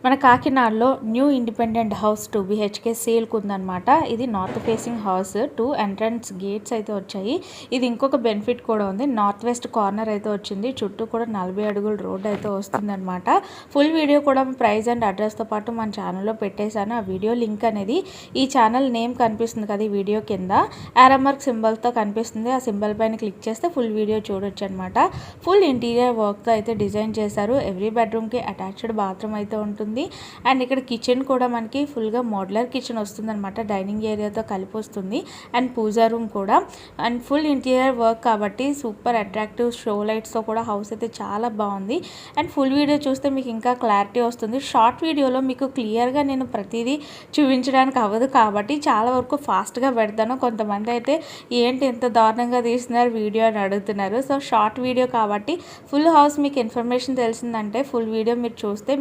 మన కాకినాడలో new independent house 2 BHK సేల్కి ఉందన్నమాట. ఇది north facing house. 2 entrance gates అయితే వచ్చాయి. ఇది ఇంకొక బెనిఫిట్ కూడా ఉంది. నార్త్ వెస్ట్ కార్నర్ అయితే వచ్చింది. చుట్టూ కూడా 40 అడుగుల రోడ్ అయితే వస్తుందన్నమాట. ఫుల్ వీడియో కూడా ప్రైస్ అండ్ అడ్రస్తో పాటు మన ఛానల్లో పెట్టేశాను. ఆ వీడియో లింక్ అనేది ఈ ఛానల్ నేమ్ కనిపిస్తుంది కదా, ఈ వీడియో కింద యారో మార్క్ సింబల్తో కనిపిస్తుంది. ఆ సింబల్ పైన క్లిక్ చేస్తే ఫుల్ వీడియో చూడొచ్చు అనమాట. ఫుల్ ఇంటీరియర్ వర్క్తో అయితే డిజైన్ చేశారు. ఎవ్రీ బెడ్రూమ్కి అటాచ్డ్ బాత్రూమ్ అయితే ఉంటుంది. అండ్ ఇక్కడ కిచెన్ కూడా మనకి ఫుల్గా మోడ్యులర్ కిచెన్ వస్తుంది అనమాట. డైనింగ్ ఏరియాతో కలిపి వస్తుంది. అండ్ పూజా రూమ్ కూడా. అండ్ ఫుల్ ఇంటీరియర్ వర్క్ కాబట్టి సూపర్ అట్రాక్టివ్ షో లైట్స్తో కూడా హౌస్ అయితే చాలా బాగుంది. అండ్ ఫుల్ వీడియో చూస్తే మీకు ఇంకా క్లారిటీ వస్తుంది. షార్ట్ వీడియోలో మీకు క్లియర్గా నేను ప్రతిదీ చూపించడానికి అవ్వదు కాబట్టి చాలా వరకు ఫాస్ట్గా పెడతాను. కొంతమంది అయితే ఏంటి ఎంత దారుణంగా తీస్తున్నారు వీడియో అని అడుగుతున్నారు. సో షార్ట్ వీడియో కాబట్టి ఫుల్ హౌస్ మీకు ఇన్ఫర్మేషన్ తెలిసిందంటే ఫుల్ వీడియో మీరు చూస్తే